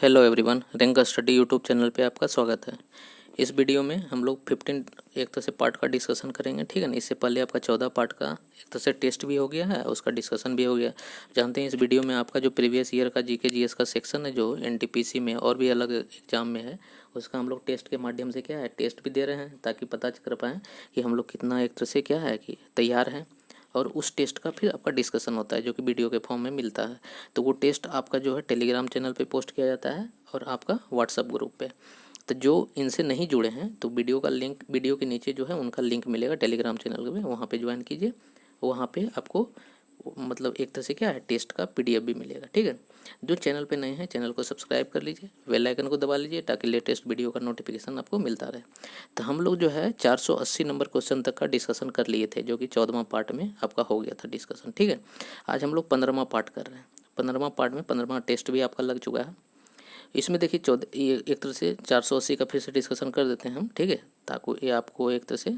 Hello everyone, rank study YouTube channel पे आपका स्वागत है। इस वीडियो में हम लोग 15 एक तरह से पार्ट का डिस्कशन करेंगे, ठीक है ना। इससे पहले आपका 14 पार्ट का एक तरह से टेस्ट भी हो गया है, उसका डिस्कशन भी हो गया। जानते हैं इस वीडियो में आपका जो प्रीवियस ईयर का जीके जीएस का सेक्शन है, जो एनटीपीसी में और भी अलग एग्जाम में है, उसका हम लोग टेस्ट के माध्यम से क्या है टेस्ट भी दे रहे हैं, ताकि पता कर पाएँ कि हम लोग कितना एक तरह से क्या है कि तैयार हैं। और उस टेस्ट का फिर आपका डिस्कशन होता है, जो कि वीडियो के फॉर्म में मिलता है। तो वो टेस्ट आपका जो है टेलीग्राम चैनल पे पोस्ट किया जाता है और आपका व्हाट्सएप ग्रुप पे। तो जो इनसे नहीं जुड़े हैं तो वीडियो का लिंक, वीडियो के नीचे जो है उनका लिंक मिलेगा टेलीग्राम चैनल में, वहाँ पे ज्वाइन कीजिए। वहाँ पे आपको मतलब एक तरह से क्या है टेस्ट का पीडीएफ भी मिलेगा, ठीक है। जो चैनल पे नए हैं चैनल को सब्सक्राइब कर लीजिए, बेल आइकन को दबा लीजिए, ताकि लेटेस्ट वीडियो का नोटिफिकेशन आपको मिलता रहे। तो हम लोग जो है 480 नंबर क्वेश्चन तक का डिस्कशन कर लिए थे, जो कि 14वां पार्ट में आपका हो गया था डिस्कशन, ठीक है। आज हम लोग 15वां पार्ट कर रहे हैं। 15वां पार्ट में 15वां टेस्ट भी आपका लग चुका है। इसमें देखिए 14 ये एक तरह से 480 का फिर से डिस्कशन कर देते हैं हम, ठीक है, ताकि ये आपको एक तरह से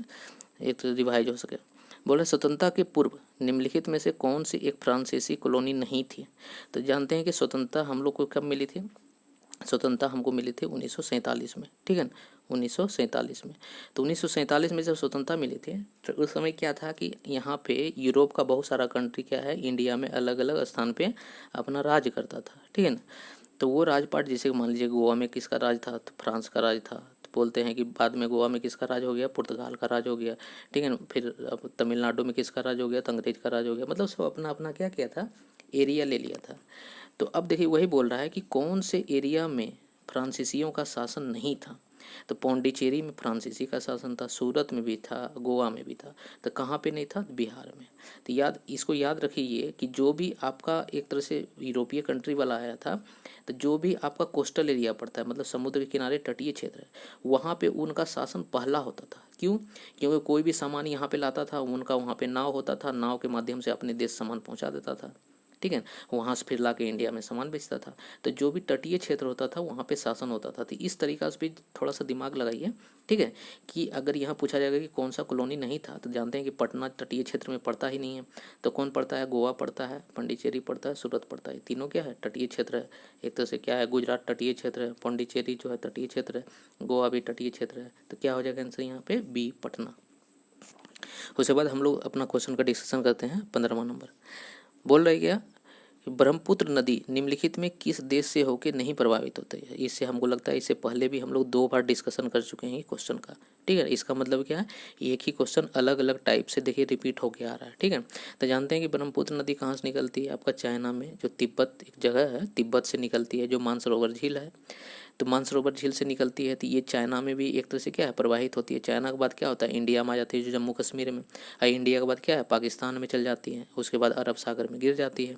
एक रिवाइज हो सके। बोले स्वतंत्रता के पूर्व निम्नलिखित में से कौन सी एक फ्रांसीसी कॉलोनी नहीं थी। तो जानते हैं कि स्वतंत्रता हम लोग को कब मिली थी। स्वतंत्रता हमको मिली थी 1947 में, ठीक है ना, 1947 में। तो 1947 में जब स्वतंत्रता मिली थी तो उस समय क्या था कि यहाँ पे यूरोप का बहुत सारा कंट्री क्या है इंडिया में अलग अलग स्थान पे अपना राज करता था, ठीक है ना। तो वो राजपाट, जैसे मान लीजिए गोवा में किसका राज था, तो फ्रांस का राज था। तो बोलते हैं कि बाद में गोवा में किसका राज हो गया, पुर्तगाल का राज हो गया, ठीक है ना। फिर अब तमिलनाडु में किसका राज हो गया, तो अंग्रेज का राज हो गया। मतलब सब अपना अपना क्या किया था, एरिया ले लिया था। तो अब देखिए वही बोल रहा है कि कौन से एरिया में फ्रांसीसियों का शासन नहीं था। तो पौंडीचेरी में फ्रांसीसी का शासन था, सूरत में भी था, गोवा में भी था। तो कहाँ पे नहीं था, बिहार में। तो इसको याद रखिए कि जो भी आपका एक तरह से यूरोपीय कंट्री वाला आया था, तो जो भी आपका कोस्टल एरिया पड़ता है, मतलब समुद्र के किनारे तटीय क्षेत्र है, वहाँ पे उनका शासन पहला होता था। क्यों? क्योंकि कोई भी सामान यहाँ पे लाता था, उनका वहाँ पे नाव होता था, नाव के माध्यम से अपने देश सामान पहुँचा देता था, ठीक है। वहाँ से फिर ला के इंडिया में सामान बेचता था। तो जो भी तटीय क्षेत्र होता था वहाँ पे शासन होता था। तो इस तरीका से भी थोड़ा सा दिमाग लगाइए, ठीक है, कि अगर यहाँ पूछा जाएगा कि कौन सा कॉलोनी नहीं था, तो जानते हैं कि पटना तटीय क्षेत्र में पड़ता ही नहीं है। तो कौन पड़ता है, गोवा पड़ता है, पौंडीचेरी पड़ता है, सूरत पड़ता है। तीनों क्या है, तटीय क्षेत्र है। एक तरह से क्या है, गुजरात तटीय क्षेत्र है, पौंडीचेरी जो है तटीय क्षेत्र है, गोवा भी तटीय क्षेत्र है। तो क्या हो जाएगा आंसर यहाँ पे बी, पटना। उसके बाद हम लोग अपना क्वेश्चन का डिस्कशन करते हैं। 15वां नंबर बोल रहे क्या, ब्रह्मपुत्र नदी निम्नलिखित में किस देश से होकर नहीं प्रभावित होती है। इससे हमको लगता है इससे पहले भी हम लोग 2 बार डिस्कशन कर चुके हैं क्वेश्चन का, ठीक है। इसका मतलब क्या है, एक ही क्वेश्चन अलग अलग टाइप से देखिए रिपीट होके आ रहा है, ठीक है। तो जानते हैं कि ब्रह्मपुत्र नदी कहाँ से निकलती है, आपका चाइना में जो तिब्बत एक जगह है, तिब्बत से निकलती है, जो मानसरोवर झील है। तो मानसरोवर झील से निकलती है, तो ये चाइना में भी एक तरह से क्या है प्रवाहित होती है। चाइना के बाद क्या होता है, इंडिया में आ जाती है, जो जम्मू कश्मीर में। और इंडिया के बाद क्या है, पाकिस्तान में चल जाती है, उसके बाद अरब सागर में गिर जाती है।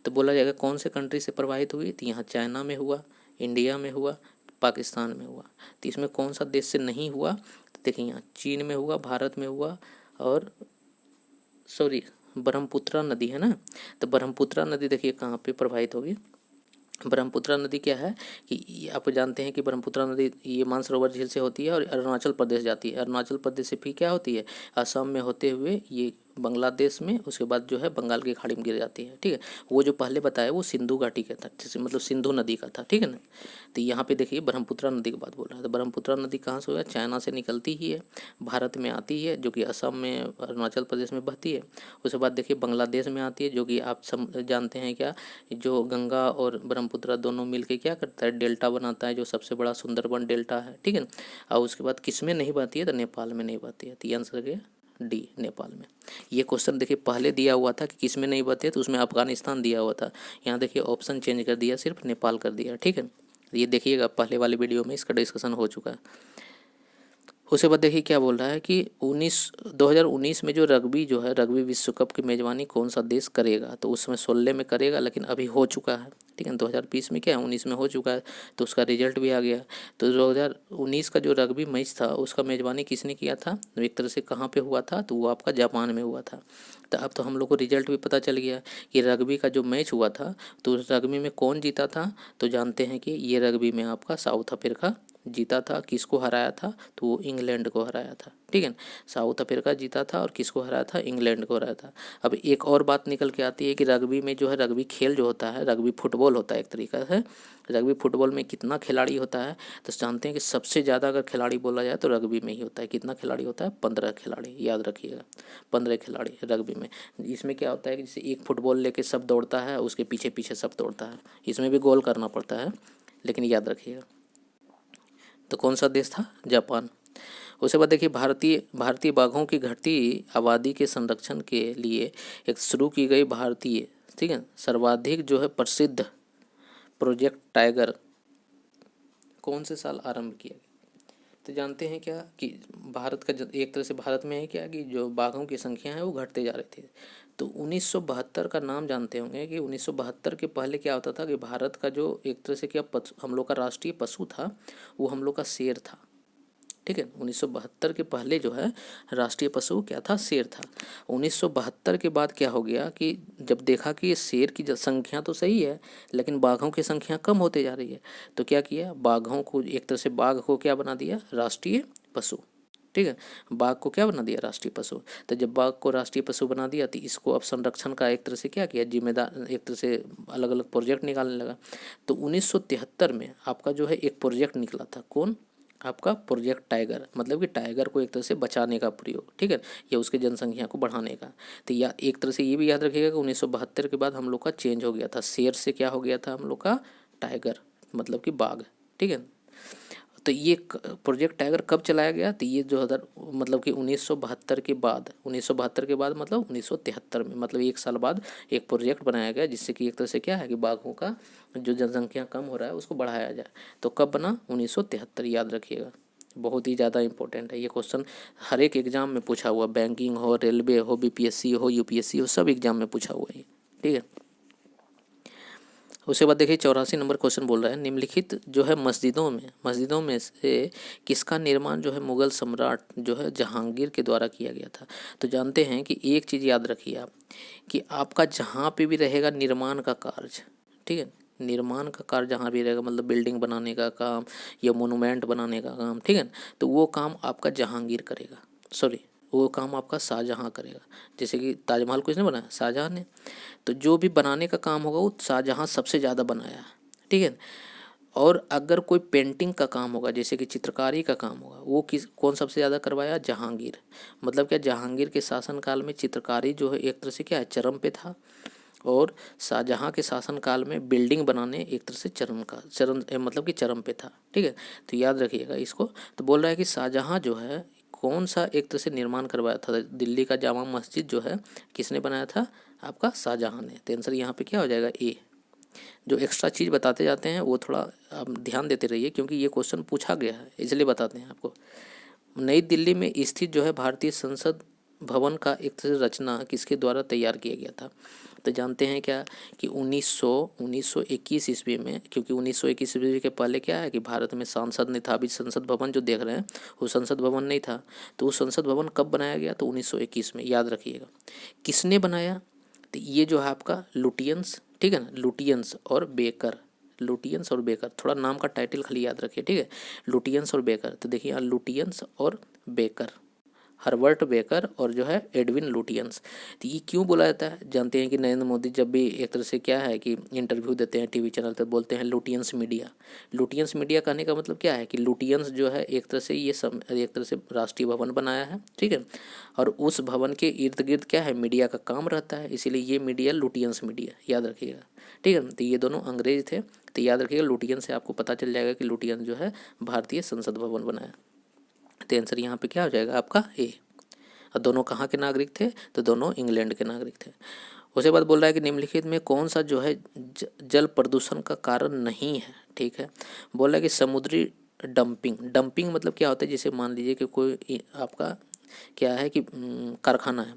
तो बोला जाएगा कौन से कंट्री से प्रवाहित हुई, तो यहाँ चाइना में हुआ, इंडिया में हुआ, पाकिस्तान में हुआ। तो इसमें कौन सा देश से नहीं हुआ, तो देखिए यहाँ चीन में हुआ, भारत में हुआ, और सॉरी ब्रह्मपुत्रा नदी है ना। तो ब्रह्मपुत्रा नदी देखिए कहाँ पे प्रवाहित होगी। ब्रह्मपुत्रा नदी क्या है कि आप जानते हैं कि ब्रह्मपुत्रा नदी ये मानसरोवर झील से होती है और अरुणाचल प्रदेश जाती है। अरुणाचल प्रदेश से फिर क्या होती है, असम में होते हुए ये बांग्लादेश में, उसके बाद जो है बंगाल की खाड़ी में गिर जाती है, ठीक है। वो जो पहले बताया वो सिंधु घाटी का था, जैसे मतलब सिंधु नदी का था, ठीक है ना। तो यहाँ पे देखिए ब्रह्मपुत्रा नदी की बात बोल रहा है। तो ब्रह्मपुत्रा नदी कहाँ से हुआ, चाइना से निकलती ही है, भारत में आती है, जो कि असम में, अरुणाचल प्रदेश में बहती है। उसके बाद देखिए बांग्लादेश में आती है, जो कि आप जानते हैं क्या, जो गंगा और ब्रह्मपुत्र दोनों मिलके क्या करता है, डेल्टा बनाता है, जो सबसे बड़ा सुंदरबन डेल्टा है, ठीक है। और उसके बाद किस में नहीं बहती है, तो नेपाल में नहीं बहती है। तो ये आंसर गया डी, नेपाल में। ये क्वेश्चन देखिए पहले दिया हुआ था कि किस में नहीं बहती है, तो उसमें अफगानिस्तान दिया हुआ था। यहाँ देखिए ऑप्शन चेंज कर दिया, सिर्फ नेपाल कर दिया, ठीक है। ये देखिएगा पहले वाले वीडियो में इसका डिस्कशन हो चुका है। उसके बाद देखिए क्या बोल रहा है कि 2019 में जो रग्बी जो है, रग्बी विश्व कप की मेज़बानी कौन सा देश करेगा। तो उस समय 16 में करेगा, लेकिन अभी हो चुका है, ठीक है। 2020 में क्या है, 19 में हो चुका है, तो उसका रिजल्ट भी आ गया। तो 2019 का जो रग्बी मैच था उसका मेज़बानी किसने किया था, एक तरह से कहाँ पे हुआ था, तो वो आपका जापान में हुआ था। तो अब तो हम लोग को रिजल्ट भी पता चल गया कि रग्बी का जो मैच हुआ था, तो उस रग्बी में कौन जीता था। तो जानते हैं कि ये रग्बी में आपका साउथ अफ्रीका जीता था, किसको हराया था, तो वो इंग्लैंड को हराया था, ठीक है ना। साउथ अफ्रीका जीता था और किसको हराया था, इंग्लैंड को हराया था। अब एक और बात निकल के आती है कि रग्बी में जो है, रग्बी खेल जो होता है, रग्बी फुटबॉल होता है एक तरीका से। रग्बी फुटबॉल में कितना खिलाड़ी होता है, तो जानते हैं कि सबसे ज़्यादा अगर खिलाड़ी बोला जाए तो रग्बी में ही होता है। कितना खिलाड़ी होता है, 15 खिलाड़ी, याद रखिएगा, 15 खिलाड़ी रग्बी में। इसमें क्या होता है कि जैसे एक फुटबॉल लेके सब दौड़ता है, उसके पीछे पीछे सब दौड़ता है, इसमें भी गोल करना पड़ता है, लेकिन याद रखिएगा। तो कौन सा देश था, जापान। उसके बाद देखिए, भारतीय बाघों की घटती आबादी के संरक्षण के लिए एक शुरू की गई भारतीय, ठीक है, सर्वाधिक जो है प्रसिद्ध प्रोजेक्ट टाइगर कौन से साल आरंभ किया गया। तो जानते हैं क्या कि भारत का एक तरह से भारत में है क्या कि जो बाघों की संख्या है वो घटते जा रहे थे। तो 1972 का नाम जानते होंगे कि 1972 के पहले क्या होता था कि भारत का जो एक तरह से क्या हम लोग का राष्ट्रीय पशु था, वो हम लोग का शेर था, ठीक है। 1972 के पहले जो है राष्ट्रीय पशु क्या था, शेर था। 1972 के बाद क्या हो गया कि जब देखा कि ये शेर की संख्या तो सही है, लेकिन बाघों की संख्या कम होते जा रही है, तो क्या किया, बाघों को एक तरह से बाघ को क्या बना दिया, राष्ट्रीय पशु, ठीक है। बाघ को क्या बना दिया, राष्ट्रीय पशु। तो जब बाघ को राष्ट्रीय पशु बना दिया तो इसको अब संरक्षण का एक तरह से क्या किया, जिम्मेदार एक तरह से अलग अलग प्रोजेक्ट निकालने लगा। तो 1973 में आपका जो है एक प्रोजेक्ट निकला था, कौन, आपका प्रोजेक्ट टाइगर, मतलब कि टाइगर को एक तरह से बचाने का प्रयोग, ठीक है, या उसके जनसंख्या को बढ़ाने का। तो या एक तरह से ये भी याद रखिएगा कि 1972 के बाद हम लोग का चेंज हो गया था, शेर से क्या हो गया था हम लोग का, टाइगर, मतलब कि बाघ, ठीक है। तो ये प्रोजेक्ट टाइगर कब चलाया गया, तो ये 2000 मतलब कि 1972 के बाद, 1972 के बाद मतलब 1973 में, मतलब एक साल बाद एक प्रोजेक्ट बनाया गया, जिससे कि एक तरह से क्या है कि बाघों का जो जनसंख्या कम हो रहा है उसको बढ़ाया जाए। तो कब बना, 1973, याद रखिएगा, बहुत ही ज़्यादा इंपॉर्टेंट है ये क्वेश्चन। हर एक एग्जाम में पूछा हुआ, बैंकिंग हो, रेलवे हो, बीपीएससी हो, यूपीएससी हो, सब एग्जाम में पूछा हुआ है, ठीक है। उसके बाद देखिए 84 नंबर क्वेश्चन बोल रहा है, निम्नलिखित जो है मस्जिदों में से किसका निर्माण जो है मुगल सम्राट जो है जहांगीर के द्वारा किया गया था। तो जानते हैं कि एक चीज़ याद रखिए आप, कि आपका जहाँ पे भी रहेगा निर्माण का कार्य, ठीक है, निर्माण का कार्य जहाँ भी रहेगा, मतलब बिल्डिंग बनाने का काम या मोनूमेंट बनाने का काम, ठीक है, तो वो काम आपका जहांगीर करेगा, सॉरी, वो काम आपका शाहजहाँ करेगा। जैसे कि ताजमहल किसने बनाया, शाहजहाँ ने। तो जो भी बनाने का काम होगा वो शाहजहाँ सबसे ज़्यादा बनाया, ठीक है। और अगर कोई पेंटिंग का काम होगा, जैसे कि चित्रकारी का काम होगा, वो कौन सबसे ज़्यादा करवाया, जहांगीर। मतलब क्या, जहांगीर के शासनकाल में चित्रकारी जो है एक तरह से क्या है, चरम पे था, और शाहजहाँ के शासनकाल में बिल्डिंग बनाने एक तरह से मतलब कि चरम पे था, ठीक है। तो याद रखिएगा इसको। तो बोल रहा है कि शाहजहाँ जो है कौन सा एक तरह से निर्माण करवाया था, दिल्ली का जामा मस्जिद जो है किसने बनाया था, आपका शाहजहाँ ने। तो आंसर यहाँ पे क्या हो जाएगा, ए। जो एक्स्ट्रा चीज़ बताते जाते हैं वो थोड़ा आप ध्यान देते रहिए, क्योंकि ये क्वेश्चन पूछा गया है, इसलिए बताते हैं आपको। नई दिल्ली में स्थित जो है भारतीय संसद भवन का एक तरह से रचना किसके द्वारा तैयार किया गया था। तो जानते हैं क्या कि 1921 ईस्वी में, क्योंकि 1921 ईस्वी के पहले क्या है कि भारत में सांसद नहीं था। अभी संसद भवन जो देख रहे हैं वो संसद भवन नहीं था। तो वो संसद भवन कब बनाया गया, तो 1921 में, याद रखिएगा। किसने बनाया, तो ये जो है आपका लुटियंस, ठीक है ना, लुटियंस और बेकर, लुटियंस और बेकर, थोड़ा नाम का टाइटल खाली याद रखिए, ठीक है, लुटियंस और बेकर। तो देखिए यहाँ लुटियंस और बेकर, हर्बर्ट बेकर और जो है एडविन लुटियंस। तो ये क्यों बोला जाता है, जानते हैं कि नरेंद्र मोदी जब भी एक तरह से क्या है कि इंटरव्यू देते हैं टीवी चैनल पर, बोलते हैं लुटियंस मीडिया। लुटियंस मीडिया कहने का मतलब क्या है कि लुटियंस जो है एक तरह से ये एक तरह से राष्ट्रीय भवन बनाया है, ठीक है, और उस भवन के इर्द गिर्द क्या है, मीडिया का काम रहता है, इसीलिए ये मीडिया लुटियंस मीडिया, याद रखिएगा, ठीक है। तो ये दोनों अंग्रेज थे। तो याद रखिएगा, लुटियंस से आपको पता चल जाएगा कि लुटियंस जो है भारतीय संसद भवन बनाया। तो आंसर यहाँ पे क्या हो जाएगा आपका, ए। और दोनों कहाँ के नागरिक थे, तो दोनों इंग्लैंड के नागरिक थे। उसके बाद बोल रहा है कि निम्नलिखित में कौन सा जो है जल प्रदूषण का कारण नहीं है, ठीक है। बोल रहा है कि समुद्री डंपिंग मतलब क्या होता है, जैसे मान लीजिए कि कोई आपका क्या है कि कारखाना है,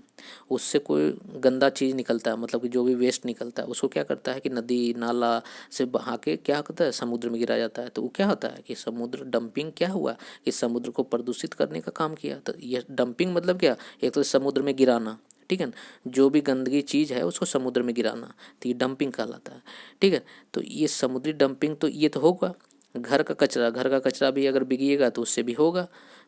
उससे कोई गंदा चीज़ निकलता है, मतलब कि जो भी वेस्ट निकलता है उसको क्या करता है कि नदी नाला से बहा के क्या करता है, समुद्र में गिरा जाता है। तो वो क्या होता है कि समुद्र डंपिंग क्या हुआ कि समुद्र को प्रदूषित करने का काम किया। तो ये डंपिंग मतलब क्या, एक तो समुद्र में गिराना, ठीक है ना, जो भी गंदगी चीज़ है उसको समुद्र में गिराना, तो ये डंपिंग कहलाता है, ठीक है। तो ये समुद्री डंपिंग तो ये तो होगा, घर का कचरा भी अगर बिगिएगा तो उससे भी होगा।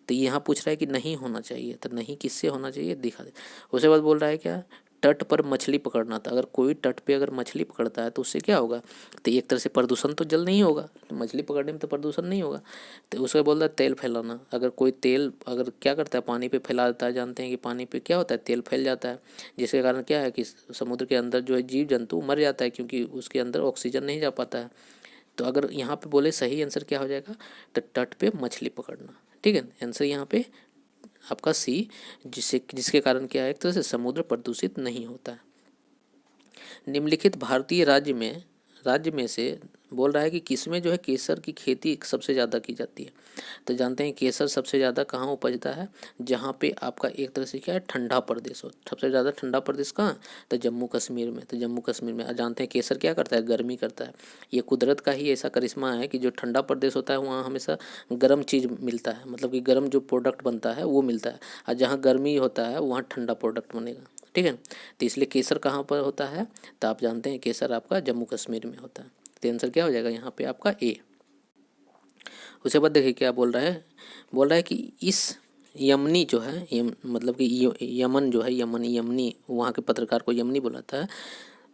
तो यहाँ पूछ रहा है कि नहीं होना चाहिए, तो नहीं किससे होना चाहिए दिखा दे। उसके बाद बोल रहा है क्या, तट पर मछली पकड़ना था। अगर कोई तट पे अगर मछली पकड़ता है तो उससे क्या होगा, तो एक तरह से प्रदूषण तो जल नहीं होगा, तो मछली पकड़ने में तो प्रदूषण नहीं होगा। तो उसके बोल रहा है तेल फैलाना। अगर कोई तेल अगर क्या करता है, पानी पे फैला देता है, जानते हैं कि पानी पे क्या होता है, तेल फैल जाता है, जिसके कारण क्या है कि समुद्र के अंदर जो है जीव जंतु मर जाता है, क्योंकि उसके अंदर ऑक्सीजन नहीं जा पाता है। तो अगर यहाँ पे बोले सही आंसर क्या हो जाएगा, तो तट पे मछली पकड़ना। ठीक है, आंसर यहाँ पे आपका सी, जिसके कारण क्या है, एक तरह से समुद्र प्रदूषित नहीं होता है। निम्नलिखित भारतीय राज्य में से बोल रहा है कि किसमें जो है केसर की खेती सबसे ज़्यादा की जाती है। तो जानते हैं केसर सबसे ज़्यादा कहाँ उपजता है, जहाँ पे आपका एक तरह से क्या है, ठंडा प्रदेश हो। सबसे ज़्यादा ठंडा प्रदेश कहाँ, तो जम्मू कश्मीर में। तो जम्मू कश्मीर में जानते हैं केसर क्या करता है, गर्मी करता है। ये कुदरत का ही ऐसा करिश्मा है कि जो ठंडा प्रदेश होता है वहाँ हमेशा गर्म चीज़ मिलता है, मतलब कि गर्म जो प्रोडक्ट बनता है वो मिलता है, और जहाँ गर्मी होता है वहाँ ठंडा प्रोडक्ट बनेगा। ठीक है, तो इसलिए केसर कहाँ पर होता है, तो आप जानते हैं केसर आपका जम्मू कश्मीर में होता है। तो आंसर क्या हो जाएगा यहाँ पे आपका ए। उसके बाद देखिए क्या बोल रहा है कि इस यमनी जो है, मतलब कि यमन जो है, यमनी वहाँ के पत्रकार को यमनी बोला था।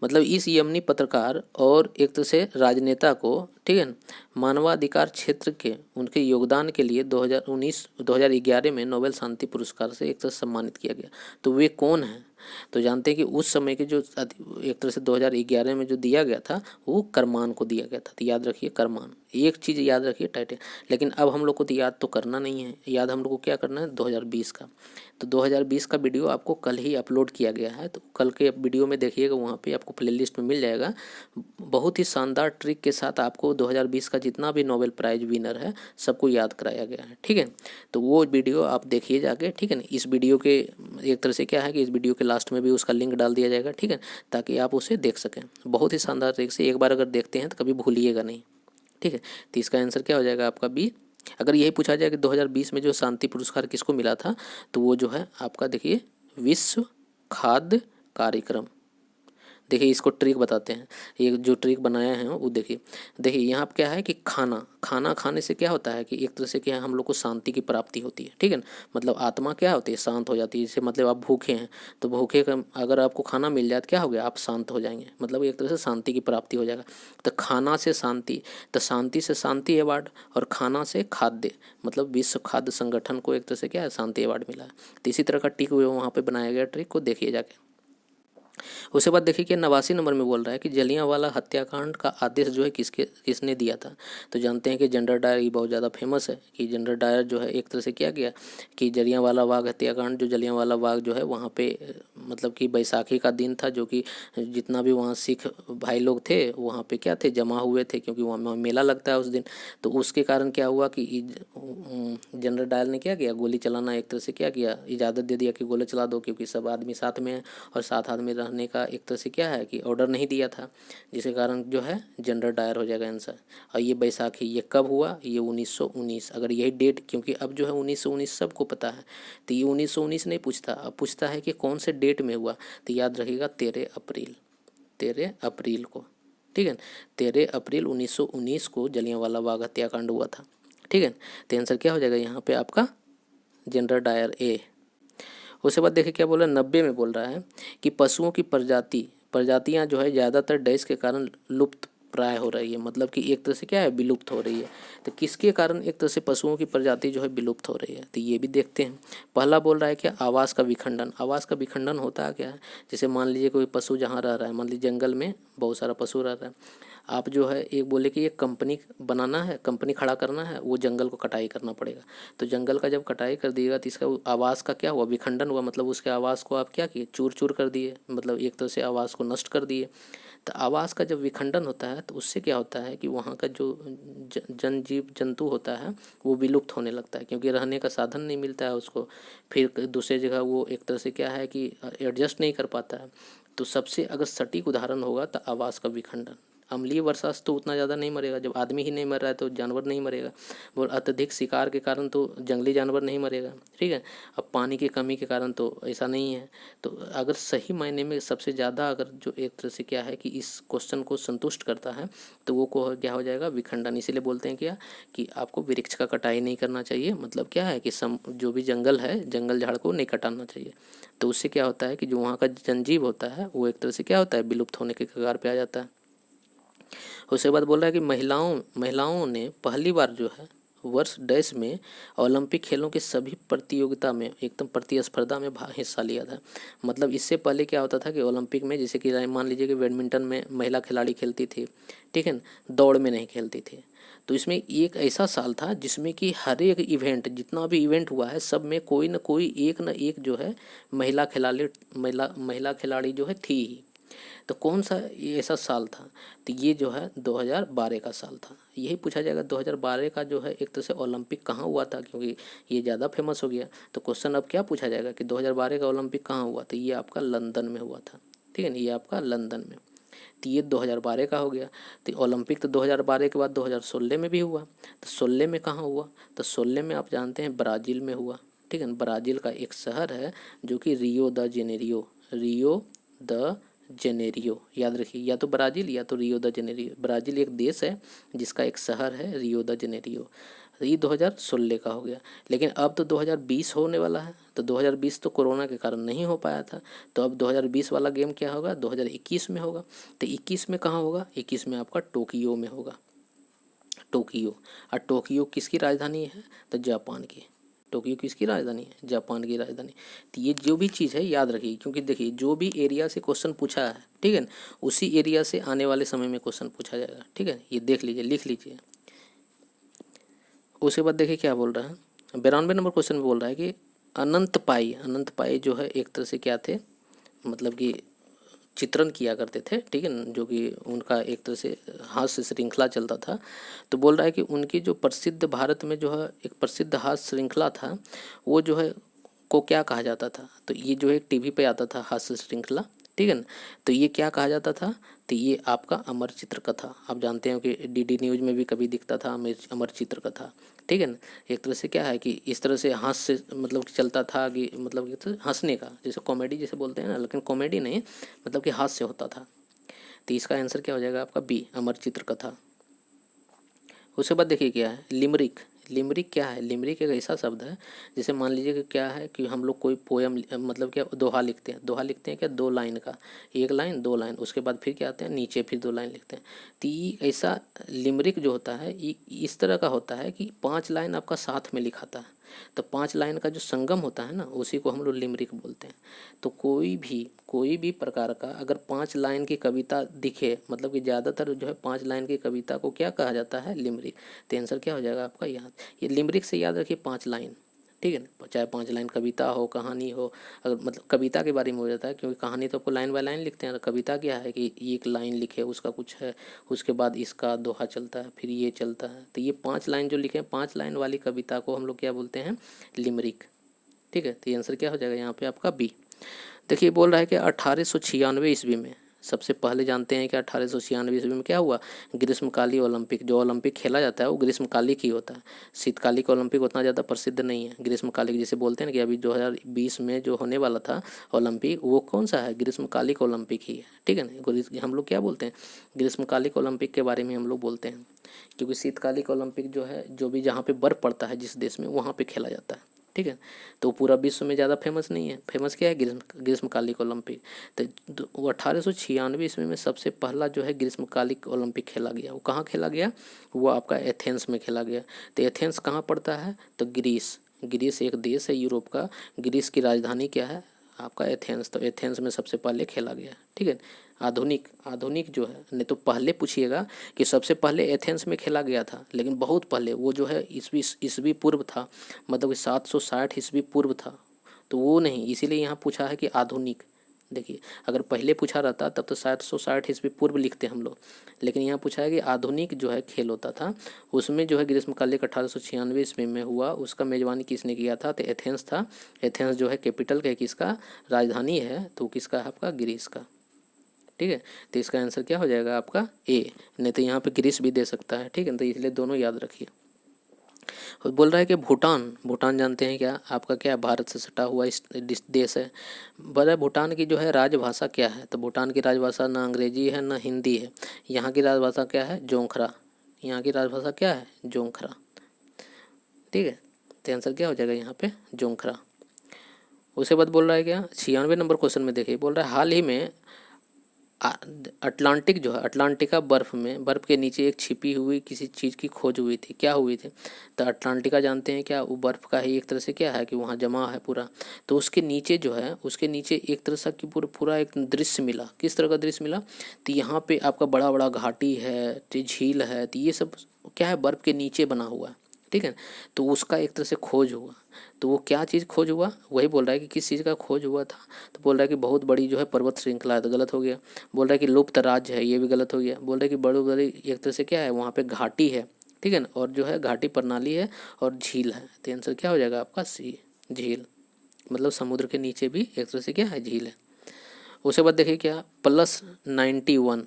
मतलब इस यमनी पत्रकार और एक तरह से राजनेता को, ठीक है, मानवाधिकार क्षेत्र के उनके योगदान के लिए 2011 में नोबेल शांति पुरस्कार से एक तरह सम्मानित किया गया। तो वे कौन हैं, तो जानते हैं कि उस समय के जो एक तरह से 2011 में जो दिया गया था वो करमान को दिया गया था। तो याद रखिए करमान, एक चीज़ याद रखिए टाइटल। लेकिन अब हम लोग को तो याद तो करना नहीं है, याद हम लोग को क्या करना है 2020 का। तो 2020 का वीडियो आपको कल ही अपलोड किया गया है, तो कल के वीडियो में देखिएगा, वहाँ पे आपको प्लेलिस्ट में मिल जाएगा। बहुत ही शानदार ट्रिक के साथ आपको 2020 का जितना भी नोबेल प्राइज विनर है सबको याद कराया गया है। ठीक है, तो वो वीडियो आप देखिए जाके। ठीक है ना, इस वीडियो के एक तरह से क्या है कि इस वीडियो के लास्ट में भी उसका लिंक डाल दिया जाएगा। ठीक है, ताकि आप उसे देख सकें। बहुत ही शानदार ट्रिक से एक बार अगर देखते हैं तो कभी भूलिएगा नहीं। ठीक है, तो इसका आंसर क्या हो जाएगा आपका बी। अगर यही पूछा जाए कि 2020 में जो शांति पुरस्कार किसको मिला था, तो वो जो है आपका देखिए विश्व खाद्य कार्यक्रम। देखिए इसको ट्रिक बताते हैं, ये जो ट्रिक बनाया है वो देखिए यहाँ पे क्या है कि खाना खाने से क्या होता है कि एक तरह से क्या है, हम लोग को शांति की प्राप्ति होती है। ठीक है ना, मतलब आत्मा क्या होती है, शांत हो जाती है। जैसे मतलब आप भूखे हैं, तो भूखे का अगर आपको खाना मिल जाए तो क्या हो गया, आप शांत हो जाएंगे, मतलब एक तरह से शांति की प्राप्ति हो जाएगा। तो खाना से शांति, तो शांति से शांति अवार्ड, और खाना से खाद्य, मतलब विश्व खाद्य संगठन को एक तरह से क्या है, शांति अवार्ड मिला है। तो इसी तरह का ट्रिक वहाँ पे बनाया गया, ट्रिक को देखिए जाके। उसके बाद देखिए कि 89 नंबर में बोल रहा है कि जलियांवाला हत्याकांड का आदेश जो है किसने दिया था। तो जानते हैं कि जनरल डायर, ये बहुत ज़्यादा फेमस है कि जनरल डायर जो है एक तरह से क्या किया कि जलियांवाला बाग हत्याकांड, जो जलियांवाला बाग जो है वहाँ पे मतलब कि बैसाखी का दिन था, जो कि जितना भी वहाँ सिख भाई लोग थे वहाँ पे क्या थे, जमा हुए थे, क्योंकि वहाँ मेला लगता है उस दिन। तो उसके कारण क्या हुआ कि जनरल डायर ने क्या किया, गोली चलाना एक तरह से क्या किया, इजाज़त दे दिया कि गोली चला दो, क्योंकि सब आदमी साथ में है और साथ आदमी रहने का एक तरह से क्या है कि ऑर्डर नहीं दिया था, जिसके कारण जो है जनरल डायर हो जाएगा आंसर। और ये बैसाखी ये कब हुआ, ये 1919। अगर यही डेट, क्योंकि अब जो है 1919 सबको पता है, तो ये 1919 नहीं पूछता, अब पूछता है कि कौन से डेट में हुआ। तो याद रखिएगा 13 अप्रैल को। ठीक है, 13 अप्रैल 1919 को जलियांवाला बाग हत्याकांड हुआ था। ठीक है, तो आंसर क्या हो जाएगा यहाँ पे आपका जनरल डायर ए। उसके बाद देखिए क्या बोल रहा है, 90 में बोल रहा है कि पशुओं की प्रजातियां जो है ज़्यादातर डैश के कारण लुप्त प्राय हो रही है, मतलब कि एक तरह से क्या है, विलुप्त हो रही है। तो किसके कारण एक तरह से पशुओं की प्रजाति जो है विलुप्त हो रही है, तो ये भी देखते हैं। पहला बोल रहा है क्या, आवास का विखंडन। आवास का विखंडन होता है क्या है, जैसे मान लीजिए कोई पशु जहाँ रह रहा है, मान लीजिए जंगल में बहुत सारा पशु रह रहा है, आप जो है एक बोले कि एक कंपनी बनाना है, कंपनी खड़ा करना है, वो जंगल को कटाई करना पड़ेगा। तो जंगल का जब कटाई कर दिएगा तो इसका आवास का क्या हुआ, विखंडन हुआ, मतलब उसके आवास को आप क्या किए, चूर चूर कर दिए, मतलब एक तरह से आवास को नष्ट कर दिए। तो आवास का जब विखंडन होता है तो उससे क्या होता है कि वहाँ का जो जीव जंतु होता है वो विलुप्त होने लगता है, क्योंकि रहने का साधन नहीं मिलता है उसको, फिर दूसरे जगह वो एक तरह से क्या है कि एडजस्ट नहीं कर पाता है। तो सबसे अगर सटीक उदाहरण होगा तो आवास का विखंडन। अम्लीय वर्षा से तो उतना ज़्यादा नहीं मरेगा, जब आदमी ही नहीं मर रहा है तो जानवर नहीं मरेगा। और अत्यधिक शिकार के कारण तो जंगली जानवर नहीं मरेगा, ठीक है। अब पानी की कमी के कारण तो ऐसा नहीं है। तो अगर सही मायने में सबसे ज़्यादा अगर जो एक तरह से क्या है कि इस क्वेश्चन को संतुष्ट करता है तो वो को क्या हो जाएगा, विखंडन। इसीलिए बोलते हैं क्या कि आपको वृक्ष का कटाई नहीं करना चाहिए, मतलब क्या है कि जो भी जंगल है, जंगल झाड़ को नहीं कटाना चाहिए। तो उससे क्या होता है कि जो वहाँ का जनजीव होता है वो एक तरह से क्या होता है, विलुप्त होने के कगार पे आ जाता है। उसके बाद बोल रहा है कि महिलाओं ने पहली बार जो है वर्ष डैश में ओलंपिक खेलों की सभी प्रतियोगिता में एकदम प्रतिस्पर्धा में हिस्सा लिया था। मतलब इससे पहले क्या होता था कि ओलंपिक में जैसे कि मान लीजिए कि बैडमिंटन में महिला खिलाड़ी खेलती थी, ठीक है, दौड़ में नहीं खेलती थी। तो इसमें एक ऐसा साल था जिसमें कि हर एक इवेंट, जितना भी इवेंट हुआ है सब में कोई न एक जो है महिला खिलाड़ी जो है थी ही। तो कौन सा ये ऐसा साल था, तो ये जो है 2012 का साल था। यही पूछा जाएगा 2012 का जो है एक तरह से ओलंपिक कहाँ हुआ था, क्योंकि ये ज़्यादा फेमस हो गया। तो क्वेश्चन अब क्या पूछा जाएगा कि 2012 का ओलंपिक कहाँ हुआ, तो ये आपका लंदन में हुआ था, ठीक है ना, ये आपका लंदन में। तो ये 2012 का हो गया। तो ओलंपिक तो 2012 के बाद 2016 में भी हुआ। तो 16 में कहाँ हुआ, तो 16 में आप जानते हैं ब्राज़ील में हुआ, ठीक है ना। ब्राज़ील का एक शहर है जो कि रियो द जेनेरियो, याद रखिए, या तो ब्राज़ील या तो रियो द जेनेरियो। ब्राज़ील एक देश है जिसका एक शहर है रियो द जेनेरियो। ये 2016 का हो गया। लेकिन अब तो 2020 होने वाला है। तो 2020 तो कोरोना के कारण नहीं हो पाया था। तो अब 2020 वाला गेम क्या होगा, 2021 में होगा। तो 21 में कहाँ होगा, 21 में आपका टोक्यो में होगा, टोक्यो। और टोक्यो किसकी राजधानी है, तो जापान की। टोक्यो किसकी राजधानी है, जापान की राजधानी। तो ये जो भी चीज़ है याद रखिए, क्योंकि देखिए जो भी एरिया से क्वेश्चन पूछा है, ठीक है ना, उसी एरिया से आने वाले समय में क्वेश्चन पूछा जाएगा, ठीक है। ये देख लीजिए, लिख लीजिए। उसके बाद देखिए क्या बोल रहा है, 92 नंबर क्वेश्चन में बोल रहा है कि अनंत पाई जो है एक तरह से क्या थे, मतलब कि चित्रण किया करते थे, ठीक है ना, जो कि उनका एक तरह से हास्य श्रृंखला चलता था। तो बोल रहा है कि उनकी जो प्रसिद्ध, भारत में जो है एक प्रसिद्ध हास्य श्रृंखला था, वो जो है को क्या कहा जाता था, तो ये जो है टीवी पे आता था हास्य श्रृंखला, ठीक है ना। तो ये क्या कहा जाता था, तो ये आपका अमर चित्र कथा। आप जानते हो कि डीडी न्यूज़ में भी कभी दिखता था अमर चित्र कथा, ठीक है ना। एक तरह से क्या है कि इस तरह से हास्य मतलब कि चलता था कि मतलब कि हंसने का, जैसे कॉमेडी जैसे बोलते हैं ना, लेकिन कॉमेडी नहीं, मतलब कि हास्य होता था। तो इसका आंसर क्या हो जाएगा आपका बी, अमर चित्र कथा। उसके बाद देखिए क्या है, लिमरिक। लिमरिक क्या है, लिमरिक एक ऐसा शब्द है जैसे मान लीजिए कि क्या है कि हम लोग कोई पोयम मतलब क्या दोहा लिखते हैं क्या, 2 लाइन का, 1 लाइन 2 लाइन, उसके बाद फिर क्या आते हैं नीचे फिर 2 लाइन लिखते हैं। तो ये ऐसा लिमरिक जो होता है ये इस तरह का होता है कि 5 लाइन आपका साथ में लिखाता है। तो 5 लाइन का जो संगम होता है ना, उसी को हम लोग लिमरिक बोलते हैं। तो कोई भी प्रकार का अगर 5 लाइन की कविता दिखे, मतलब कि ज़्यादातर जो है 5 लाइन की कविता को क्या कहा जाता है, लिमरिक। तो आंसर क्या हो जाएगा आपका यहाँ, ये लिमरिक से याद रखिए 5 लाइन, ठीक है ना। चाहे 5 लाइन कविता हो, कहानी हो, अगर मतलब कविता के बारे में हो जाता है, क्योंकि कहानी तो आपको लाइन बाय लाइन लिखते हैं। कविता क्या है कि एक लाइन लिखे, उसका कुछ है, उसके बाद इसका दोहा चलता है, फिर ये चलता है। तो ये 5 लाइन जो लिखे, 5 लाइन वाली कविता को हम लोग क्या बोलते हैं, लिमरिक, ठीक है। तो आंसर क्या हो जाएगा यहाँ पे आपका बी। देखिए बोल रहा है कि 1896 ईस्वी में, सबसे पहले जानते हैं कि 1896 ईस्वी में क्या हुआ, ग्रीष्मकालीन ओलंपिक। जो ओलंपिक खेला जाता है वो ग्रीष्मकालिक ही होता है। शीतकालिक ओलंपिक उतना ज़्यादा प्रसिद्ध नहीं है। ग्रीष्मकालिक जिसे बोलते हैं ना कि अभी 2020 में जो होने वाला था ओलंपिक, वो कौन सा है, ग्रीष्मकालिक ओलंपिक ही है, ठीक है ना। हम लोग क्या बोलते हैं, ग्रीष्मकालिक ओलंपिक के बारे में हम लोग बोलते हैं, क्योंकि शीतकालिक ओलंपिक जो है जो भी जहाँ पे बर्फ़ पड़ता है जिस देश में, वहाँ पे खेला जाता है, ठीक है। तो पूरा विश्व में ज़्यादा फेमस नहीं है। फेमस क्या है, ग्रीष्मकालिक ओलंपिक। तो वो 1896 ईस्वी में सबसे पहला जो है ग्रीष्मकालिक ओलंपिक खेला गया। वो कहाँ खेला गया, वो आपका एथेंस में खेला गया। तो एथेंस कहाँ पड़ता है, तो ग्रीस एक देश है यूरोप का। ग्रीस की राजधानी क्या है आपका, एथेंस। तो एथेंस में सबसे पहले खेला गया, ठीक है। आधुनिक जो है, नहीं तो पहले पूछिएगा कि सबसे पहले एथेंस में खेला गया था, लेकिन बहुत पहले वो जो है ईस्वी पूर्व था, मतलब कि 760 ईस्वी पूर्व था। तो वो नहीं, इसीलिए यहाँ पूछा है कि आधुनिक। देखिए अगर पहले पूछा रहता तब तो 760 ईस्वी पूर्व लिखते हम लोग, लेकिन यहाँ पूछा है कि आधुनिक जो है खेल होता था, उसमें जो है ग्रीष्मकालिक 1896 ईस्वी में हुआ। उसका मेजबानी किसने किया था, तो एथेंस था। एथेंस जो है कैपिटल है किसका, राजधानी है, तो किसका है आपका, ग्रीस का। ठीक है, तो इसका आंसर क्या हो जाएगा आपका ए, नहीं तो यहाँ पे ग्रीस भी दे सकता है। ठीक है, तो इसलिए दोनों याद रखिए। और बोल रहा है कि भूटान, भूटान जानते हैं क्या आपका, क्या भारत से सटा हुआ इस देश है। बोल रहा है भूटान की जो है राजभाषा क्या है, तो भूटान की राजभाषा ना अंग्रेजी है ना हिंदी है, यहाँ की राजभाषा क्या है, जोंखरा। यहाँ की राजभाषा क्या है, जोंखरा। ठीक है, तो आंसर क्या हो जाएगा यहाँ पे, जोंखरा। उसके बाद बोल रहा है क्या 96 नंबर क्वेश्चन में देखिए, बोल रहा है हाल ही में अटलांटिक जो है, अटलांटिका बर्फ में, बर्फ के नीचे एक छिपी हुई किसी चीज़ की खोज हुई थी, क्या हुई थी, तो अटलांटिका जानते हैं क्या, वो बर्फ का ही एक तरह से क्या है कि वहाँ जमा है पूरा, तो उसके नीचे जो है, उसके नीचे एक तरह से कि पूरा एक दृश्य मिला। किस तरह का दृश्य मिला, तो यहाँ पे आपका बड़ा बड़ा घाटी है, झील है, तो ये सब क्या है, बर्फ के नीचे बना हुआ है। ठीक है, तो उसका एक तरह से खोज हुआ। तो वो क्या चीज़ खोज हुआ, वही बोल रहा है कि किस चीज़ का खोज हुआ था, तो बोल रहा है कि बहुत बड़ी जो है पर्वत श्रृंखला है, तो गलत हो गया। बोल रहा है कि लुप्त राज्य है, ये भी गलत हो गया। बोल रहा है कि बड़ी बड़ी एक तरह से क्या है, वहाँ पे घाटी है। ठीक है ना, और जो है घाटी प्रणाली है और झील है, तो आंसर क्या हो जाएगा आपका सी, झील। मतलब समुद्र के नीचे भी एक तरह से क्या है, झील है। उसके बाद देखिए क्या +91,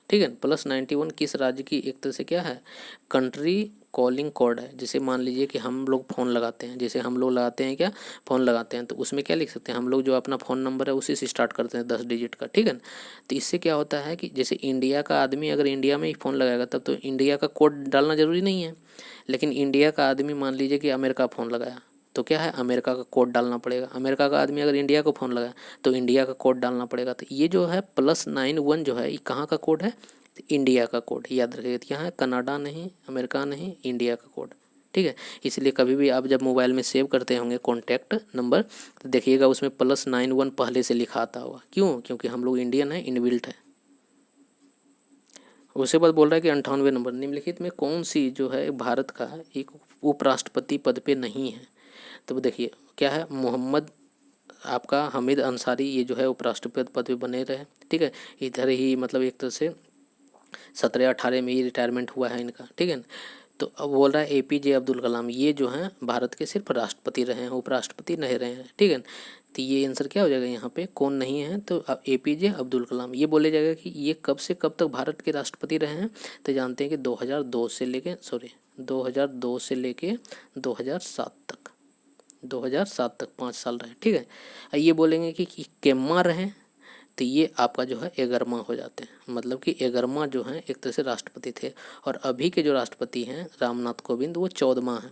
ठीक है, +91 किस राज्य की एक तरह से क्या है, कंट्री कॉलिंग कोड है। जैसे मान लीजिए कि हम लोग फ़ोन लगाते हैं, जैसे हम लोग लगाते हैं क्या, फ़ोन लगाते हैं, तो उसमें क्या लिख सकते हैं हम लोग, जो अपना फ़ोन नंबर है उसी से स्टार्ट करते हैं 10 डिजिट का। ठीक है, तो इससे क्या होता है कि जैसे इंडिया का आदमी अगर इंडिया में ही फ़ोन लगाएगा तब तो इंडिया का कोड डालना ज़रूरी नहीं है, लेकिन इंडिया का आदमी मान लीजिए कि अमेरिका फ़ोन लगाया तो क्या है, अमेरिका का कोड डालना पड़ेगा। अमेरिका का आदमी अगर इंडिया को फ़ोन लगाया तो इंडिया का कोड डालना पड़ेगा। तो ये जो है +91 जो है, ये कहाँ का कोड है, इंडिया का कोड, याद रखिए। यहाँ है कनाडा नहीं, अमेरिका नहीं, इंडिया का कोड। ठीक है, इसलिए कभी भी आप जब मोबाइल में सेव करते होंगे कॉन्टैक्ट नंबर, तो देखिएगा उसमें +91 पहले से लिखा आता होगा। क्यों, क्योंकि हम लोग इंडियन है, इनबिल्ट है। उसके बाद बोल रहा है कि 98 नंबर, निम्नलिखित में कौन सी जो है भारत का एक उपराष्ट्रपति पद पे नहीं है, तो देखिए क्या है, मोहम्मद आपका हामिद अंसारी, ये जो है उपराष्ट्रपति पद पे बने रहे। ठीक है, इधर ही मतलब एक तरह से 17-18 में ही रिटायरमेंट हुआ है इनका। ठीक है, तो अब बोल रहा है APJ अब्दुल कलाम, ये जो हैं भारत के सिर्फ राष्ट्रपति रहे हैं, उपराष्ट्रपति नहीं रहे हैं। ठीक है, तो ये आंसर क्या हो जाएगा यहाँ पे, कौन नहीं है, तो APJ अब्दुल कलाम। ये बोले जाएगा कि ये कब से कब तक भारत के राष्ट्रपति रहे हैं, तो जानते हैं कि 2002 से लेके 2007 तक, 2007 तक 5 साल रहे। ठीक है, ये बोलेंगे कि केम्मा रहे, तो ये आपका जो है एगरमा हो जाते हैं। मतलब कि एगरमा जो हैं एक तरह से राष्ट्रपति थे, और अभी के जो राष्ट्रपति हैं रामनाथ कोविंद, वो 14वां हैं।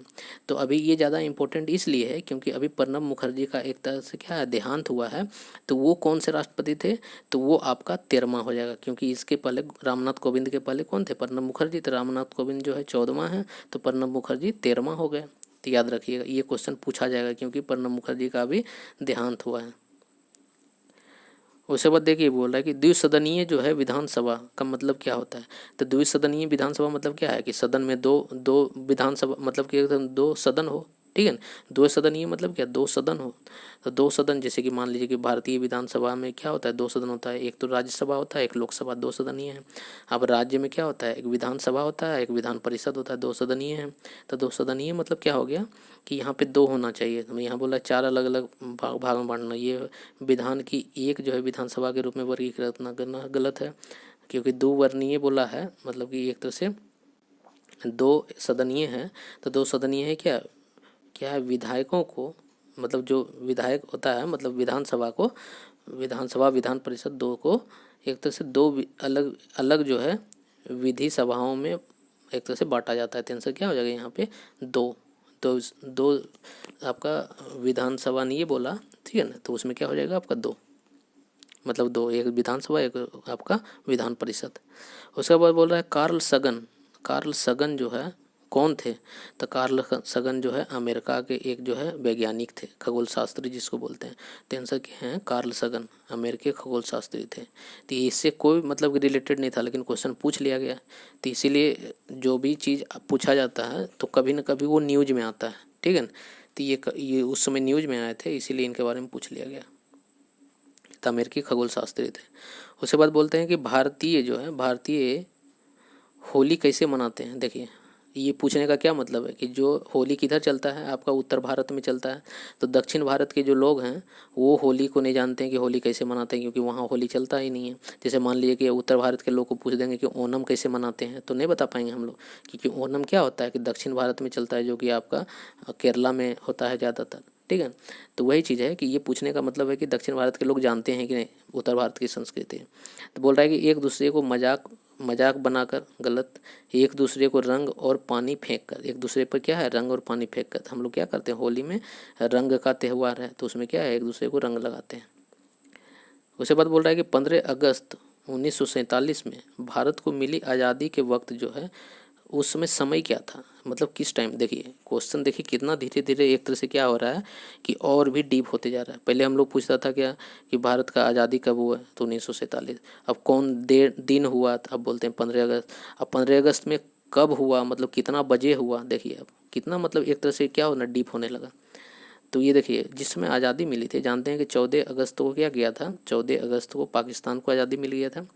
तो अभी ये ज़्यादा इम्पोर्टेंट इसलिए है क्योंकि अभी प्रणब मुखर्जी का एक तरह से क्या है, देहांत हुआ है। तो वो कौन से राष्ट्रपति थे, तो वो आपका 13वां हो जाएगा, क्योंकि इसके पहले रामनाथ कोविंद के पहले कौन थे, प्रणब मुखर्जी। तो रामनाथ कोविंद जो है 14वां है, तो प्रणब मुखर्जी 13वां हो गए। तो याद रखिएगा, ये क्वेश्चन पूछा जाएगा क्योंकि प्रणब मुखर्जी का भी देहांत हुआ है। उसके बाद देखिए बोल रहा है कि द्विसदनीय जो है विधानसभा का मतलब क्या होता है, तो द्विसदनीय विधानसभा मतलब क्या है कि सदन में दो दो विधानसभा, मतलब कि एकदम 2 सदन हो। ठीक है, 2 सदनीय मतलब क्या, 2 सदन हो। तो 2 सदन, जैसे कि मान लीजिए कि भारतीय विधानसभा में क्या होता है, 2 सदन होता है, एक तो राज्यसभा होता है, एक लोकसभा, 2 सदनीय है। अब राज्य में क्या होता है, एक विधानसभा होता है, एक विधान परिषद होता है, 2 सदनीय है। तो 2 सदनीय मतलब क्या हो गया कि यहाँ पे 2 होना चाहिए। तो यहाँ बोला 4 अलग अलग भाग में बांटना, ये विधान की एक जो है विधानसभा के रूप में वर्गीकृत न करना गलत है, क्योंकि 2 वर्णीय बोला है, मतलब कि एक तरह से 2 सदनीय है। तो 2 सदनीय है क्या, क्या है, विधायकों को, मतलब जो विधायक होता है, मतलब विधानसभा को, विधानसभा विधान परिषद 2 को एक तरह से 2 अलग अलग जो है विधि सभाओं में एक तरह से बांटा जाता है। तो आंसर क्या हो जाएगा यहाँ पे, 2 तो 2 आपका विधानसभा नहीं बोला, ठीक है ना, तो उसमें क्या हो जाएगा आपका 2, मतलब 2, एक विधानसभा एक आपका विधान परिषद। उसके बाद बोल रहा है कार्ल सगन, कार्ल सगन जो है कौन थे, तो कार्ल सगन जो है अमेरिका के एक जो है वैज्ञानिक थे, खगोल शास्त्री जिसको बोलते हैं। तो आंसर क्या है, कार्ल सगन अमेरिकी खगोल शास्त्री थे। तो इससे कोई मतलब रिलेटेड नहीं था, लेकिन क्वेश्चन पूछ लिया गया। तो इसीलिए जो भी चीज़ पूछा जाता है तो कभी न कभी वो न्यूज में आता है। ठीक है ना, तो ये उस समय न्यूज में आए थे, इसीलिए इनके बारे में पूछ लिया गया। तो अमेरिकी खगोल शास्त्री थे। उसके बाद बोलते हैं कि भारतीय जो है, भारतीय होली कैसे मनाते हैं। देखिए ये पूछने का क्या मतलब है कि जो होली किधर चलता है, आपका उत्तर भारत में चलता है। तो दक्षिण भारत के जो लोग हैं वो होली को नहीं जानते हैं कि होली कैसे मनाते हैं, क्योंकि वहाँ होली चलता ही नहीं है। जैसे मान लीजिए कि उत्तर भारत के लोग को पूछ देंगे कि ओणम कैसे मनाते हैं, तो नहीं बता पाएंगे हम लोग, क्योंकि ओणम क्या होता है कि दक्षिण भारत में चलता है, जो कि आपका केरला में होता है ज़्यादातर। ठीक है, तो वही चीज़ है कि ये पूछने का मतलब है कि दक्षिण भारत के लोग जानते हैं कि नहीं उत्तर भारत की संस्कृति। तो बोल रहा है कि एक दूसरे को मजाक बनाकर, गलत, एक दूसरे को रंग और पानी फेंक कर, एक दूसरे पर क्या है रंग और पानी फेंक कर। हम लोग क्या करते हैं, होली में रंग का त्यौहार है तो उसमें क्या है एक दूसरे को रंग लगाते हैं। उसके बाद बोल रहा है कि 15 अगस्त 1947 में भारत को मिली आज़ादी के वक्त जो है उस समय क्या था, मतलब किस टाइम। देखिए क्वेश्चन, देखिए कितना धीरे धीरे एक तरह से क्या हो रहा है कि और भी डीप होते जा रहा है। पहले हम लोग पूछता था क्या कि भारत का आज़ादी कब हुआ, तो 1947। अब कौन दिन हुआ, तो अब बोलते हैं 15 अगस्त। अब 15 अगस्त में कब हुआ, मतलब कितना बजे हुआ, देखिए अब कितना मतलब एक तरह से क्या होना डीप होने लगा। तो ये देखिए जिसमें आज़ादी मिली थी, जानते हैं कि 14 अगस्त को क्या किया था, 14 अगस्त को पाकिस्तान को आज़ादी मिल गया था।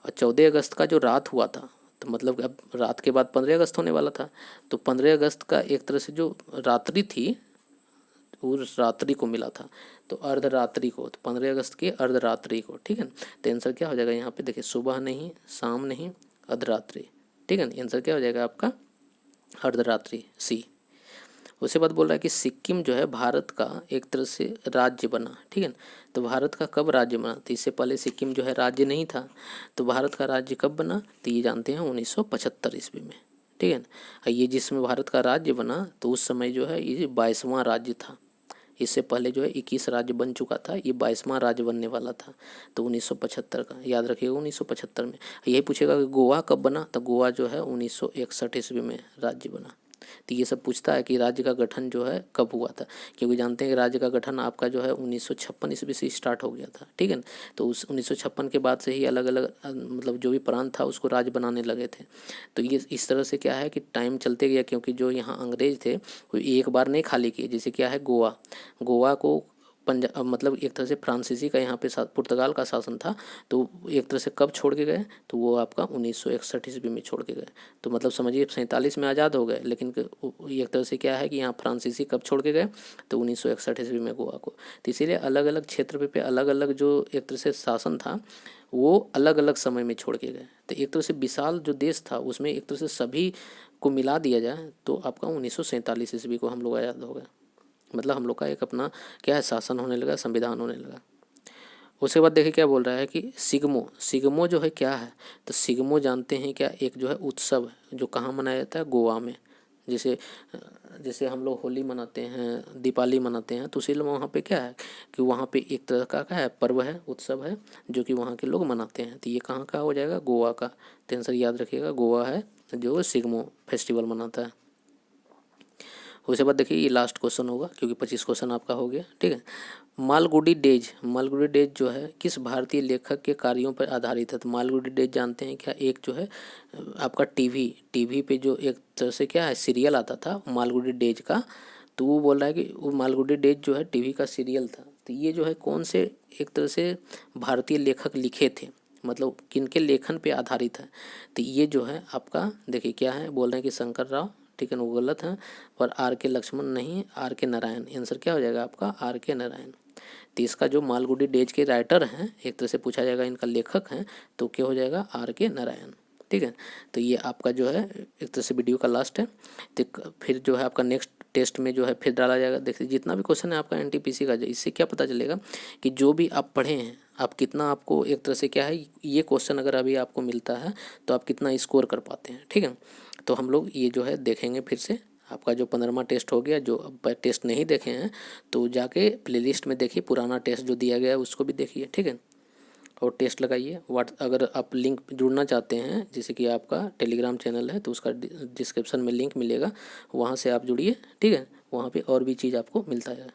और 14 अगस्त का जो रात हुआ था, तो मतलब अब रात के बाद 15 अगस्त होने वाला था, तो 15 अगस्त का एक तरह से जो रात्रि थी उस रात्रि को मिला था, तो अर्धरात्रि को, तो 15 अगस्त की अर्धरात्रि को। ठीक है, तो आंसर क्या हो जाएगा यहाँ पे, देखिए सुबह नहीं, शाम नहीं, अर्धरात्रि। ठीक है, आंसर क्या हो जाएगा आपका अर्धरात्रि, सी। उसके बाद बोल रहा है कि सिक्किम जो है भारत का एक तरह से राज्य बना। ठीक है, तो भारत का कब राज्य बना, तो इससे पहले सिक्किम जो है राज्य नहीं था। तो भारत का राज्य कब बना, तो ये जानते हैं 1975 ईस्वी में। ठीक है ना, ये जिसमें भारत का राज्य बना तो उस समय जो है ये 22वां राज्य था। इससे पहले जो है 21 राज्य बन चुका था, ये 22वां राज्य बनने वाला था। तो 1975 का याद रखिएगा, 1975 में। यही पूछेगा कि गोवा कब बना, तो गोवा जो है 1961 ईस्वी में राज्य बना। तो ये सब पूछता है कि राज्य का गठन जो है कब हुआ था, क्योंकि जानते हैं कि राज्य का गठन आपका जो है 1956 ईस्वी से स्टार्ट हो गया था। ठीक है ना, तो उस 1956 के बाद से ही अलग अलग मतलब जो भी प्रांत था उसको राज्य बनाने लगे थे। तो ये इस तरह से क्या है कि टाइम चलते गया, क्योंकि जो यहाँ अंग्रेज थे वो एक बार नहीं खाली किए। जैसे क्या है गोवा को पंजाब मतलब एक तरह से फ्रांसीसी का यहाँ पे पुर्तगाल का शासन था, तो एक तरह से कब छोड़ के गए, तो वो आपका 1961 ईस्वी में छोड़ के गए। तो मतलब समझिए 47 में आज़ाद हो गए, लेकिन एक तरह से क्या है कि यहाँ फ्रांसीसी कब छोड़ के गए, तो 1961 ईस्वी में गोवा को। तो इसीलिए अलग अलग क्षेत्र पे अलग अलग जो एक तरह से शासन था वो अलग अलग समय में छोड़ के गए। तो एक तरह से विशाल जो देश था उसमें एक तरह से सभी को मिला दिया जाए तो आपका 1947 ईस्वी को हम लोग आज़ाद हो गए। मतलब हम लोग का एक अपना क्या है शासन होने लगा, संविधान होने लगा। उसके बाद देखिए क्या बोल रहा है कि सिग्मो जो है क्या है, तो सिग्मो जानते हैं क्या, एक जो है उत्सव है जो कहाँ मनाया जाता है, गोवा में। जैसे जैसे हम लोग होली मनाते हैं, दीपावली मनाते हैं, तो इसीलिए वहाँ पे क्या है कि वहाँ पे एक तरह का क्या है पर्व है, उत्सव है जो कि वहाँ के लोग मनाते हैं। तो ये कहाँ का हो जाएगा, गोवा का। तो आंसर याद रखिएगा, गोवा है जो सिग्मो फेस्टिवल मनाता है। उसके बाद देखिए ये लास्ट क्वेश्चन होगा क्योंकि 25 क्वेश्चन आपका हो गया। ठीक है, मालगुडी डेज जो है किस भारतीय लेखक के कार्यों पर आधारित है। तो मालगुडी डेज जानते हैं क्या, एक जो है आपका टीवी पे जो एक तरह से क्या है सीरियल आता था मालगुडी डेज का। तो वो बोल रहा है कि वो मालगुडी डेज जो है टीवी का सीरियल था। तो ये जो है कौन से एक तरह से भारतीय लेखक लिखे थे, मतलब किनके लेखन पे आधारित है। तो ये जो है आपका देखिए क्या है, बोल रहे हैं कि शंकर राव। ठीक है, वो गलत है। और आर के लक्ष्मण नहीं, आर के नारायण। आंसर क्या हो जाएगा आपका आर के नारायण। तो इसका जो मालगुडी डेज के राइटर हैं, एक तरह से पूछा जाएगा इनका लेखक हैं, तो क्या हो जाएगा आर के नारायण। ठीक है, तो ये आपका जो है एक तरह से वीडियो का लास्ट है। तो फिर जो है आपका नेक्स्ट टेस्ट में जो है फिर डाला जाएगा। देखिए जितना भी क्वेश्चन है आपका एनटीपीसी का, इससे क्या पता चलेगा कि जो भी आप पढ़े हैं आप कितना, आपको एक तरह से क्या है ये क्वेश्चन अगर अभी आपको मिलता है तो आप कितना स्कोर कर पाते हैं। ठीक है, तो हम लोग ये जो है देखेंगे फिर से। आपका जो 15वां टेस्ट हो गया, जो अब टेस्ट नहीं देखे हैं तो जाके प्लेलिस्ट में देखिए, पुराना टेस्ट जो दिया गया है उसको भी देखिए। ठीक है, और टेस्ट लगाइए। अगर आप लिंक जुड़ना चाहते हैं, जैसे कि आपका टेलीग्राम चैनल है तो उसका डिस्क्रिप्शन में लिंक मिलेगा, वहाँ से आप जुड़िए। ठीक है, वहाँ पे और भी चीज़ आपको मिलता है।